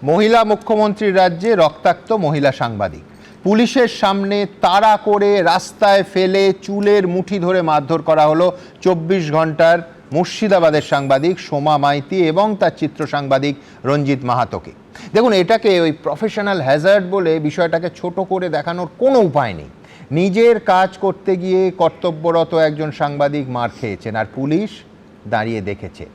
মহিলা মুখ্যমন্ত্রীর রাজ্যে রক্তাক্ত মহিলা সাংবাদিক, পুলিশের সামনে তাড়া করে রাস্তায় ফেলে চুলের মুঠি ধরে মারধর করা হলো 24 ঘন্টার মুর্শিদাবাদের সাংবাদিক সোমা মাইতি এবং তার চিত্র সাংবাদিক রঞ্জিত মাহাতোকে। দেখুন, এটাকে ওই প্রফেশনাল হ্যাজার্ড বলে বিষয়টাকে ছোট করে দেখানোর কোনো উপায় নেই। নিজের কাজ করতে গিয়ে কর্তব্যরত একজন সাংবাদিক মার খেয়েছেন আর পুলিশ দাঁড়িয়ে দেখেছে।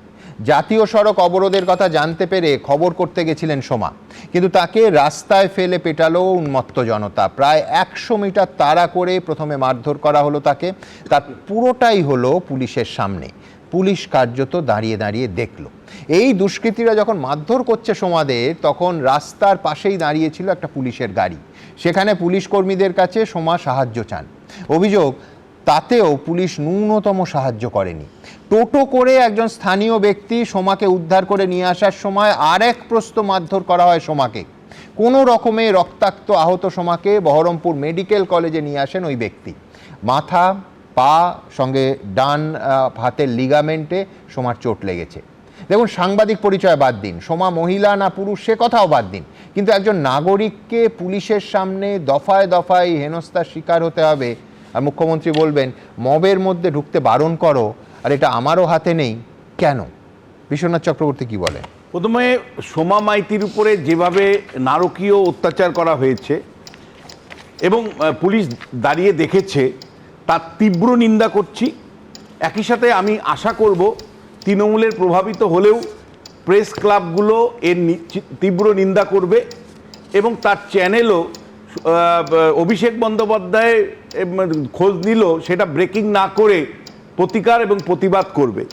জাতীয় সড়ক অবরোধের কথা জানতে পেরে খবর করতে গেছিলেন সোমা, কিন্তু তাকে রাস্তায় ফেলে পেটালো উন্মত্ত জনতা। প্রায় 100 মিটার তাড়া করে প্রথমে মারধর করা হলো তাকে। তার পুরোটাই হলো পুলিশের সামনে। পুলিশ কার্যত দাঁড়িয়ে দাঁড়িয়ে দেখলো। এই দুষ্কৃতীরা যখন মারধর করছে সোমাদের, তখন রাস্তার পাশেই দাঁড়িয়েছিল একটা পুলিশের গাড়ি। সেখানে পুলিশ কর্মীদের কাছে সোমা সাহায্য চান। অভিযোগ, তাতেও পুলিশ ন্যূনতম সাহায্য করেনি। টোটো করে একজন স্থানীয় ব্যক্তি সোমাকে উদ্ধার করে নিয়ে আসার সময় আরেক প্রস্ত মারধর করা হয় সোমাকে। কোনো রকমে রক্তাক্ত আহত সোমাকে বহরমপুর মেডিকেল কলেজে নিয়ে আসেন ওই ব্যক্তি। মাথা, পা সঙ্গে ডান হাতের লিগামেন্টে সোমার চোট লেগেছে। দেখুন, সাংবাদিক পরিচয় বাদ দিন, সোমা মহিলা না পুরুষ সে কথাও বাদ দিন, কিন্তু একজন নাগরিককে পুলিশের সামনে দফায় দফায় হেনস্থার শিকার হতে হবে, আর মুখ্যমন্ত্রী বলবেন মবের মধ্যে ঢুকতে বারণ করো, আর এটা আমারও হাতে নেই। কেন? বিশ্বনাথ চক্রবর্তী কি বলে? প্রথমে সোমা মাইতির উপরে যেভাবে নারকীয় অত্যাচার করা হয়েছে এবং পুলিশ দাঁড়িয়ে দেখেছে, তার তীব্র নিন্দা করছি। একই সাথে আমি আশা করব তৃণমূলের প্রভাবিত হলেও প্রেস ক্লাবগুলো এর তীব্র নিন্দা করবে এবং তার চ্যানেলও অভিষেক বন্দ্যোপাধ্যায় খোঁজ নিল সেটা ব্রেকিং না করে প্রতিকার এবং প্রতিবাদ করবে।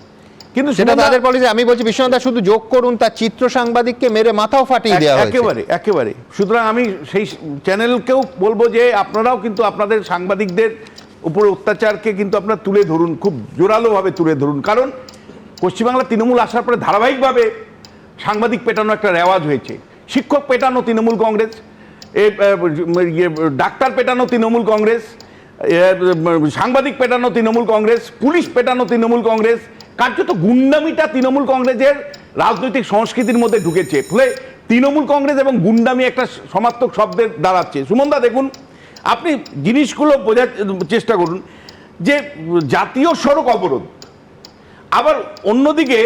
কিন্তু সেটা তাদের পলিসি। আমি বলছি বিশ্বনাথ শুধু যোগ করুন, তার চিত্র সাংবাদিককে মেরে মাথাও ফাটিয়ে দেওয়া হয়েছে। একেবারে। সুতরাং আমি সেই চ্যানেলকেও বলবো যে আপনারাও কিন্তু আপনাদের সাংবাদিকদের উপর অত্যাচারকে কিন্তু আপনারা তুলে ধরুন, খুব জোরালোভাবে তুলে ধরুন। কারণ পশ্চিমবাংলা তৃণমূল আসার পরে ধারাবাহিকভাবে সাংবাদিক পেটানো একটা রেওয়াজ হয়েছে। শিক্ষক পেটানো তৃণমূল কংগ্রেস, ডাক্তার পেটানো তৃণমূল কংগ্রেস, সাংবাদিক পেটানো তৃণমূল কংগ্রেস, পুলিশ পেটানো তৃণমূল কংগ্রেস। কার্যত গুন্ডামিটা তৃণমূল কংগ্রেসের রাজনৈতিক সংস্কৃতির মধ্যে ঢুকেছে। ফলে তৃণমূল কংগ্রেস এবং গুন্ডামি একটা সমার্থক শব্দের দাঁড়াচ্ছে। সুমনদা, দেখুন, আপনি জিনিসগুলো বোঝার চেষ্টা করুন যে জাতীয় সড়ক অবরোধ, আবার অন্যদিকে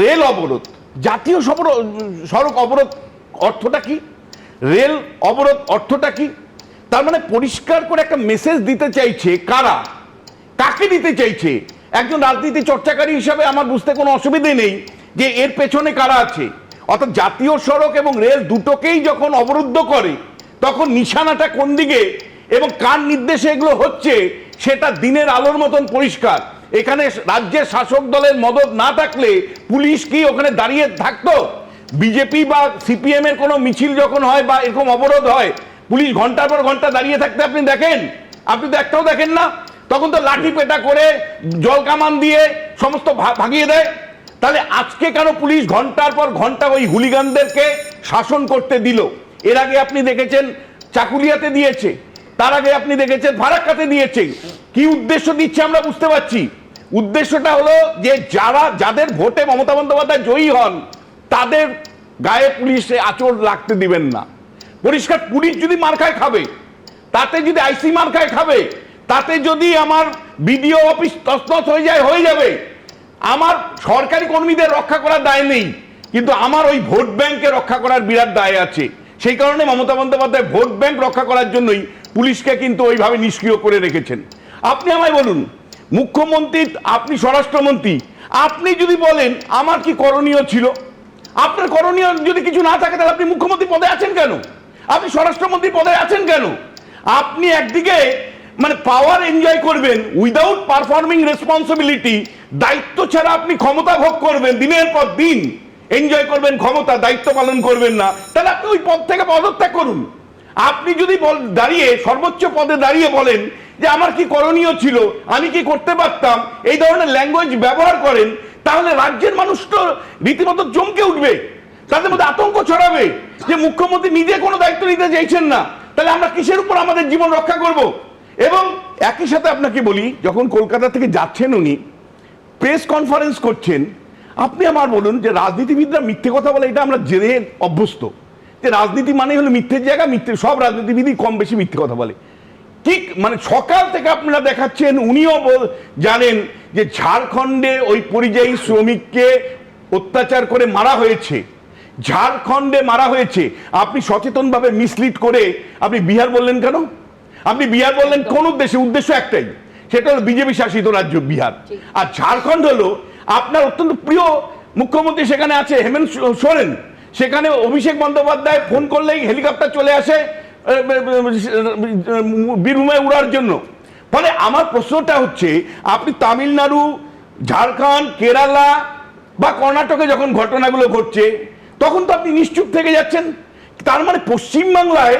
রেল অবরোধ। জাতীয় সড়ক অবরোধ অর্থটা কি? রেল অবরোধ অর্থটা কি? তার মানে পরিষ্কার করে একটা মেসেজ দিতে চাইছে। কারা? কাকে দিতে চাইছে? একজন রাজনীতি চর্চাকারী হিসাবে আমার বুঝতে কোনো অসুবিধে নেই যে এর পেছনে কারা আছে। অর্থাৎ জাতীয় সড়ক এবং রেল দুটোকেই যখন অবরুদ্ধ করে, তখন নিশানাটা কোন দিকে এবং কার নির্দেশে এগুলো হচ্ছে সেটা দিনের আলোর মতন পরিষ্কার। এখানে রাজ্যের শাসক দলের মদত না থাকলে পুলিশ কি ওখানে দাঁড়িয়ে থাকতো? বিজেপি বা সিপিএম এর কোনো মিছিল যখন হয় বা এরকম অবরোধ হয়, পুলিশ ঘন্টার পর ঘন্টা দাঁড়িয়ে থাকতে আপনি দেখেন? আপনি তো একটাও দেখেন না। তখন তো লাঠি পেটা করে জল কামান দিয়ে সমস্ত ভাগিয়ে দেয়। তাহলে আজকে কেন পুলিশ ঘন্টার পর ঘন্টা ওই হুলিগানদেরকে শাসন করতে দিল? এর আগে আপনি দেখেছেন চাকুলিয়াতে দিয়েছে, তার আগে আপনি দেখেছেন ফারাক্কাতে দিয়েছে। কি উদ্দেশ্য দিচ্ছে আমরা বুঝতে পারছি। উদ্দেশ্যটা হলো যে যাদের ভোটে মমতা বন্দ্যোপাধ্যায় জয়ী হন তাদের গায়ে পুলিশে আঁচড় লাগতে দিবেন না। পরিষ্কার, পুলিশ যদি মার খায় খাবে, তাতে যদি আইসি মার খায় খাবে, তাতে যদি আমার বিডিও অফিস তছনছ হয়ে যাবে। আমার সরকারি কর্মীদের রক্ষা করার দায় নেই, কিন্তু আমার ওই ভোট ব্যাংকে রক্ষা করার বিরাট দায় আছে। সেই কারণে মমতা বন্দ্যোপাধ্যায় ভোট ব্যাংক রক্ষা করার জন্যই পুলিশকে কিন্তু ওইভাবে নিষ্ক্রিয় করে রেখেছেন। আপনি আমায় বলুন, মুখ্যমন্ত্রী, আপনি স্বরাষ্ট্রমন্ত্রী, আপনি যদি বলেন আমার কি করণীয় ছিল, আপনার করণীয় যদি কিছু না থাকে তাহলে আপনি মুখ্যমন্ত্রী পদে আছেন কেন? আপনি স্বরাষ্ট্রমন্ত্রী পদে আছেন কেন? আপনি একদিকে মানে পাওয়ার এনজয় করবেন উইদাউট পারফর্মিং রেসপন্সিবিলিটি। দায়িত্ব ছাড়া আপনি ক্ষমতা ভোগ করবেন, দিনের পর দিন এনজয় করবেন ক্ষমতা, দায়িত্ব পালন করবেন না। তাহলে আপনি ওই পদ থেকে পদত্যাগ করুন। আপনি যদি দাঁড়িয়ে সর্বোচ্চ পদে দাঁড়িয়ে বলেন যে আমার কি করণীয় ছিল, আমি কি করতে পারতাম, এই ধরনের ল্যাঙ্গুয়েজ ব্যবহার করেন, তাহলে রাজ্যের মানুষ তো রীতিমতো চমকে উঠবে, তাদের মধ্যে আতঙ্ক ছড়াবে যে মুখ্যমন্ত্রী নিজে কোনো দায়িত্ব নিতে চাইছেন না। তাহলে আমরা কিসের উপর আমাদের জীবন রক্ষা করব? এবং একই সাথে আপনাকে বলি, যখন কলকাতা থেকে যাচ্ছেন উনি প্রেস কনফারেন্স করছেন, আপনি আমার বলুন যে রাজনীতিবিদরা মিথ্যে কথা বলে, এটা আমরা জেনে অভ্যস্ত যে রাজনীতি মানে হলো মিথ্যের জায়গা, মিথ্যে সব রাজনীতিবিদই কম বেশি মিথ্যে কথা বলে। ঠিক মানে সকাল থেকে আপনারা দেখাচ্ছেন, উনিও জানেন যে ঝাড়খণ্ডে ওই পরিযায়ী শ্রমিককে অত্যাচার করে মারা হয়েছে, ঝাড়খণ্ডে মারা হয়েছে। আপনি সচেতনভাবে মিসলিড করে আপনি বিহার বললেন কেন? আপনি বিহার বললেন কোন উদ্দেশ্যে? উদ্দেশ্য একটাই, সেটা হলো বিজেপি শাসিত রাজ্য বিহার। আর ঝাড়খণ্ড হলো আপনার অত্যন্ত প্রিয় মুখ্যমন্ত্রী সেখানে আছে, হেমন্ত সোরেন। সেখানে অভিষেক বন্দ্যোপাধ্যায় ফোন করলেই হেলিকপ্টার চলে আসে বীরভূমে উড়ার জন্য। ফলে আমার প্রশ্নটা হচ্ছে, আপনি তামিলনাড়ু, ঝাড়খণ্ড, কেরালা বা কর্ণাটকে যখন ঘটনাগুলো ঘটছে তখন তো আপনি নিশ্চুপ থেকে যাচ্ছেন। তার মানে পশ্চিমবাংলায়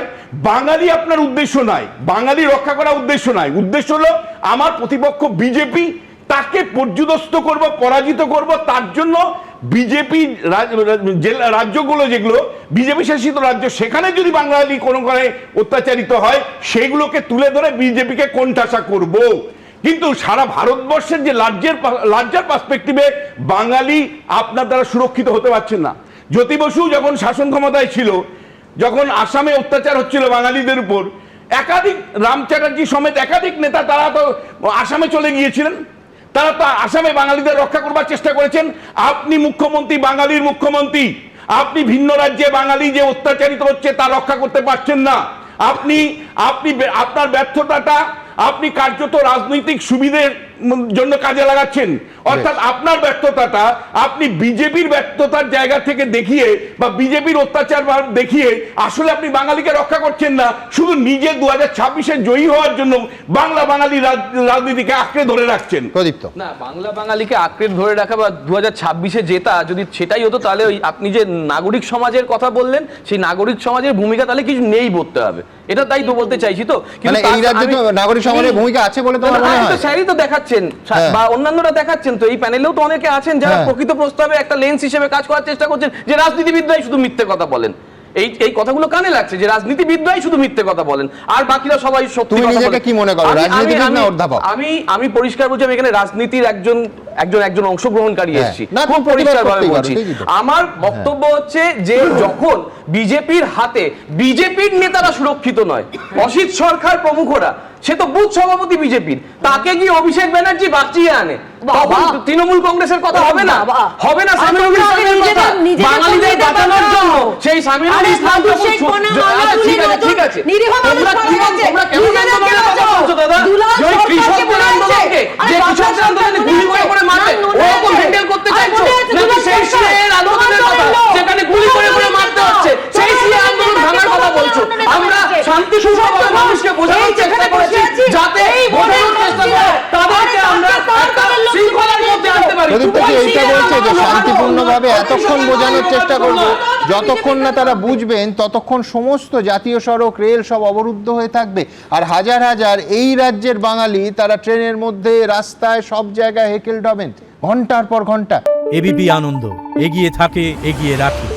বাঙালি আপনার উদ্দেশ্য নয়, বাঙালি রক্ষা করা উদ্দেশ্য নয়, উদ্দেশ্য হলো আমার প্রতিপক্ষ বিজেপি, তাকে পর্যুদস্ত করব, পরাজিত করব। তার জন্য বিজেপি রাজ্যগুলো যেগুলো বিজেপি শাসিত রাজ্য, সেখানে যদি বাঙালি কোনো করে অত্যাচারিত হয় সেগুলোকে তুলে ধরে বিজেপিকে কোণঠাসা করব। কিন্তু সারা ভারতবর্ষের যে লার্জার পার্সপেক্টিভে বাঙালি আপনার দ্বারা সুরক্ষিত হতে পারছেন না। জ্যোতি বসু যখন শাসন ক্ষমতায় ছিল, যখন আসামে অত্যাচার হচ্ছিল বাঙালিদের উপর, একাধিক রাম চ্যাটার্জি সমেত একাধিক নেতা তারা তো আসামে চলে গিয়েছিলেন, তারা তো আসামে বাঙালিদের রক্ষা করবার চেষ্টা করেছেন। আপনি মুখ্যমন্ত্রী, বাঙালির মুখ্যমন্ত্রী, আপনি ভিন্ন রাজ্যে বাঙালি যে অত্যাচারিত হচ্ছে তা রক্ষা করতে পারছেন না। আপনি আপনার ব্যর্থতাটা আপনি কার্যত রাজনৈতিক সুবিধের জন্য কাজে লাগাচ্ছেন। অর্থাৎ আপনার ব্যর্থতাটা আপনি বিজেপির ব্যর্থতার জায়গা থেকে দেখিয়ে বা বিজেপির অত্যাচার দেখিয়ে আসলে আপনি বাঙালিকে রক্ষা করছেন না, শুধু নিজে 2026-এ জয়ী হওয়ার জন্য বাঙালি রাজনীতিকে আঁকড়ে ধরে রাখছেন। প্রদীপ্ত, না, বাঙালিকে আঁকড়ে ধরে রাখা বা 2026-এ জেতা যদি সেটাই হতো, তাহলে ওই আপনি যে নাগরিক সমাজের কথা বললেন, সেই নাগরিক সমাজের ভূমিকা তাহলে কিছু নেই বলতে হবে, এটা তাই তো বলতে চাইছি। তো মানে এই রাজ্যে তো নাগরিক সমাজের ভূমিকা আছে বলে তোমার মনে হয়? স্যারই তো দেখাচ্ছেন বা অন্যান্যরা দেখাচ্ছেন, তো এই প্যানেলেও তো অনেকে আছেন যারা প্রকৃত প্রস্তাবে একটা লেন্স হিসেবে কাজ করার চেষ্টা করছেন, যে রাজনীতিবিদরাই শুধু মিথ্যে কথা বলেন। এই কথাগুলো কানে লাগছে যে রাজনীতিবিদরাই শুধু মিথ্যে কথা বলেন আর বাকিরা সবাই সত্যি কথা বলেন। তুমি নিজেকে কি মনে করো, রাজনীতিবিদ না অধ্যাপক? আমি পরিষ্কার বলছি, আমি এখানে রাজনীতির একজন অংশগ্রহণকারী এসেছি, না, খুব পরিষ্কারভাবে করতেই বলছি। পারো, আমার বক্তব্য হচ্ছে যে যখন বিজেপির হাতে বিজেপির নেতারা সুরক্ষিত নয়, অসিত সরকার প্রমুখরা, সে তো বুথ সভাপতি বিজেপির, তাকে কি অভিষেক ব্যানার্জি বাঁচিয়ে আনে, তখন তৃণমূল কংগ্রেসের কথা হবে না? হবে না সামিরুল ইসলামের কথা বাঙালিদের বাঁচানোর জন্য? সেই সামিরুল ইসলাম ঠিক আছে, তোমরা কেমন আন্দোলনের কথা বলছো দাদা? যে কৃষকদের আন্দোলনকে, যে কৃষকদের আন্দোলনে গুলি করে মারবে, ওরকম হ্যান্ডেল করতে চাইছো নাকি সেই সিএএর আন্দোলনের কথা যেখানে গুলি করে মারতে হচ্ছে, সেই সিএএ আন্দোলন ভাঙার কথা বলছো? আমরা শান্তিপূর্ণভাবে মানুষকে বোঝানোর চেষ্টা করেছি, যাতে বোঝানোর চেষ্টা করে তাদেরকে আমরা একটা শৃঙ্খলার মধ্যে আনতে পারি। প্রদীপ্ত কি এইটা বলছে যে শান্তিপূর্ণভাবে এতক্ষণ বোঝানোর চেষ্টা করব, যতক্ষণ না তারা বুঝবেন ততক্ষণ সমস্ত জাতীয় সড়ক, রেল সব অবরুদ্ধ হয়ে থাকবে, আর হাজার হাজার এই রাজ্যের বাঙালি তারা ট্রেনের মধ্যে, রাস্তায়, সব জায়গায় হেকেল ঢাবেন ঘন্টার পর ঘন্টা? এবিপি আনন্দ, এগিয়ে থাকে, এগিয়ে রাখে।